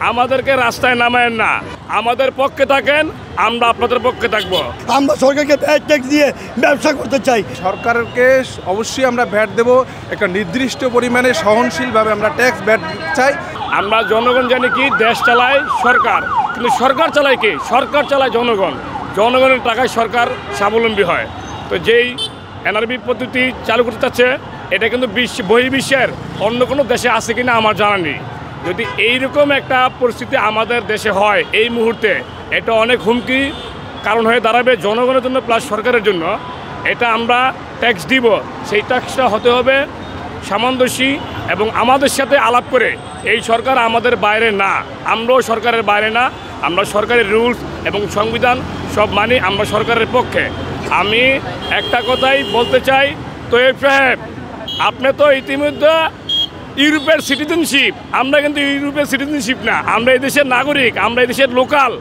আমাদেরকে রাস্তায় নামায়েন না, আমাদের পক্ষে থাকেন, আমরা আপনাদের পক্ষে থাকবো। আমরা সরকারকে ভ্যাট ট্যাক্স দিয়ে ব্যবসা করতে চাই। সরকারকে অবশ্যই আমরা ভ্যাট দেব, একটা নির্দিষ্ট পরিমাণে সহনশীলভাবে আমরা ট্যাক্স ভ্যাট চাই। আমরা জনগণ জানি কি দেশ চালায় সরকার, কিন্তু সরকার চালায় কি? সরকার চালায় জনগণ। জনগণের টাকায় সরকার স্বাবলম্বী হয়। তো যেই এনআরবি পদ্ধতি চালু করতে চাচ্ছে, এটা কিন্তু বহির্বিশ্বের অন্য কোনো দেশে আছে কিনা আমার জানা নেই। যদি এইরকম একটা পরিস্থিতি আমাদের দেশে হয় এই মুহূর্তে, এটা অনেক হুমকি কারণ হয়ে দাঁড়াবে জনগণের জন্য প্লাস সরকারের জন্য। এটা আমরা ট্যাক্স দিব, সেই ট্যাক্সটা হতে হবে সামঞ্জস্যী এবং আমাদের সাথে আলাপ করে। এই সরকার আমাদের বাইরে না, আমরাও সরকারের বাইরে না, আমরা সরকারের রুলস এবং সংবিধান সব মানি, আমরা সরকারের পক্ষে। আমি একটা কথাই বলতে চাই, তোয়েব সাহেব, আপনি তো ইতিমধ্যে ইউরোপের সিটিজেনশিপ, আমরা কিন্তু ইউরোপের সিটিজেনশিপ না, আমরা এই দেশের নাগরিক, আমরা এই দেশের লোকাল।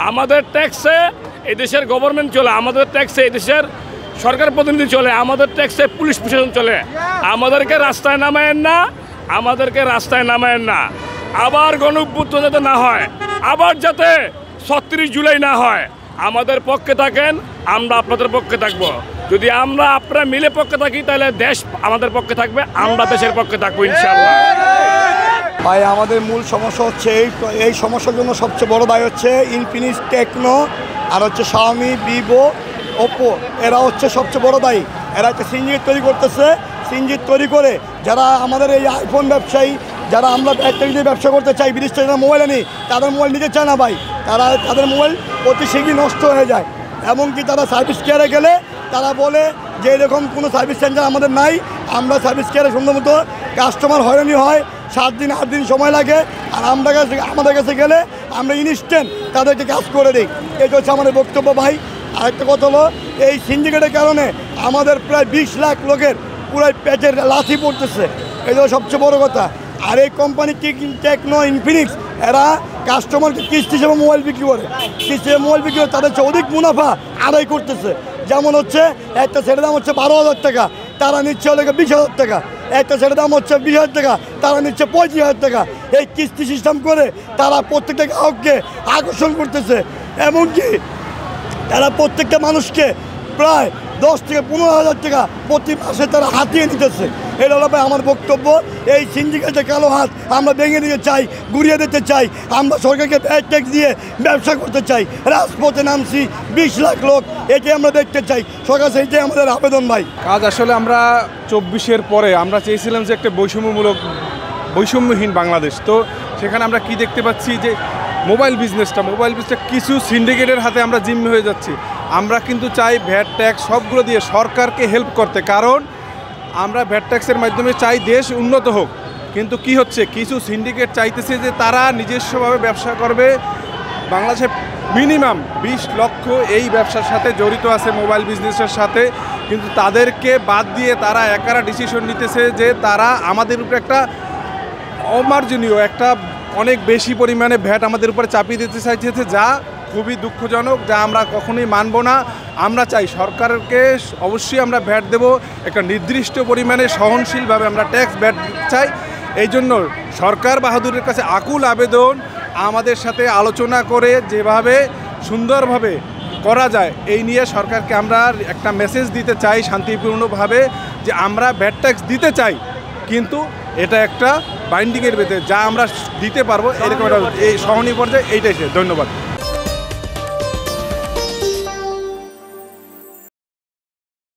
আমাদের ট্যাক্সে এই দেশের গভর্নমেন্ট চলে, আমাদের ট্যাক্সে এই দেশের সরকার প্রতিনিধি চলে, আমাদের ট্যাক্সে পুলিশ প্রশাসন চলে। আমাদেরকে রাস্তায় নামায়েন না, আমাদেরকে রাস্তায় নামায়েন না। আবার গণঅভ্যুত্থান যাতে না হয়, আবার যাতে ৩৬ জুলাই না হয়, আমাদের পক্ষে থাকেন, আমরা আপনাদের পক্ষে থাকবো। যদি আমরা আপনারা মিলে পক্ষে থাকি, তাহলে দেশ আমাদের পক্ষে থাকবে, আমরা দেশের পক্ষে থাকবো ইনশাআল্লাহ। ভাই আমাদের মূল সমস্যা হচ্ছে এই সমস্যার জন্য সবচেয়ে বড় দায় হচ্ছে ইনফিনিক্স, টেকনো, আর হচ্ছে শাওমি, ভিভো, ওপো। এরা হচ্ছে সবচেয়ে বড় দায়ী। এরা একটা সিন্ডিকেট তৈরি করতেছে। সিন্ডিকেট তৈরি করে যারা আমাদের এই আইফোন ব্যবসায়ী, যারা আমরা ব্যাটারি দিয়ে ব্যবসা করতে চাই, বিদেশ থেকে যারা মোবাইল আনি, তাদের মোবাইল নিতে চায় না ভাই। তাদের মোবাইল অতি শীঘ্রই নষ্ট হয়ে যায়। এমনকি তারা সার্ভিস কেয়ারে গেলে তারা বলে যে এরকম কোনো সার্ভিস সেন্টার আমাদের নাই। আমরা সার্ভিস কেয়ারে সুন্দর মতো কাস্টমার হয়রানি হয়, 7 দিন 8 দিন সময় লাগে। আর আমাদের কাছে গেলে আমরা ইনস্ট্যান্ট তাদেরকে কাজ করে দিই। এটা হচ্ছে আমাদের বক্তব্য ভাই। আরেকটা কথা হলো, এই সিন্ডিকেটের কারণে আমাদের প্রায় 20 লাখ লোকের পুরো পেটের লাথি পড়তেছে। এটা সবচেয়ে বড় কথা। আর এই কোম্পানি টেকনো, ইনফিনিক্স, এরা কাস্টমারকে কিস্তি হিসেবে মোবাইল বিক্রি করে। কিস্তি হিসেবে মোবাইল বিক্রি করে তাদের চেয়ে অধিক মুনাফা আদায় করতেছে। যেমন হচ্ছে একটা সেটের দাম হচ্ছে 12,000 টাকা, তারা নিচ্ছে হলে 20,000 টাকা। একটা সেটের দাম হচ্ছে 20,000 টাকা, তারা নিচ্ছে 25,000 টাকা। এই কিস্তি সিস্টেম করে তারা প্রত্যেকটা গ্রাহককে আকর্ষণ করতেছে। এমনকি তারা প্রত্যেকটা মানুষকে প্রায় 10 থেকে 15,000 টাকা প্রতি মাসে তারা হাতিয়ে নিতেছে। এটা হলো আমার বক্তব্য। এই সিন্ডিকেটের কালো হাত আমরা ভেঙে দিতে চাই, গুড়িয়ে দিতে চাই। আমরা সরকারকে ভ্যাট ট্যাক্স দিয়ে ব্যবসা করতে চাই। রাজপথে নামছি 20 লাখ লোক, এটাই আমরা দেখতে চাই। সরকার সেইটাই আমাদের আবেদন ভাই। কাজ আসলে আমরা 24-এর পরে আমরা চেয়েছিলাম যে একটা বৈষম্যহীন বাংলাদেশ। তো সেখানে আমরা কি দেখতে পাচ্ছি যে মোবাইল বিজনেসটা কিছু সিন্ডিকেটের হাতে আমরা জিম্মি হয়ে যাচ্ছি। আমরা কিন্তু চাই ভ্যাট ট্যাক্স সবগুলো দিয়ে সরকারকে হেল্প করতে, কারণ আমরা ভ্যাট ট্যাক্সের মাধ্যমে চাই দেশ উন্নত হোক। কিন্তু কি হচ্ছে, কিছু সিন্ডিকেট চাইতেছে যে তারা নিজস্বভাবে ব্যবসা করবে। বাংলাদেশে মিনিমাম 20 লক্ষ এই ব্যবসার সাথে জড়িত আছে, মোবাইল বিজনেসের সাথে। কিন্তু তাদেরকে বাদ দিয়ে তারা একারা ডিসিশন নিতেছে যে তারা আমাদের উপরে একটা অমার্জনীয় একটা অনেক বেশি পরিমাণে ভ্যাট আমাদের উপরে চাপিয়ে দিতে চাইছে, যা খুবই দুঃখজনক, যা আমরা কখনোই মানব না। আমরা চাই সরকারকে অবশ্যই আমরা ভ্যাট দেব, একটা নির্দিষ্ট পরিমাণে সহনশীলভাবে আমরা ট্যাক্স ভ্যাট চাই। এই জন্য সরকার বাহাদুরের কাছে আকুল আবেদন, আমাদের সাথে আলোচনা করে যেভাবে সুন্দরভাবে করা যায় এই নিয়ে সরকারকে আমরা একটা মেসেজ দিতে চাই শান্তিপূর্ণভাবে, যে আমরা ভ্যাট ট্যাক্স দিতে চাই, কিন্তু এটা একটা বাইন্ডিংয়ের ভিতরে যা আমরা দিতে পারবো, এরকম এই সহনীয় পর্যায়ে এইটাই। ধন্যবাদ।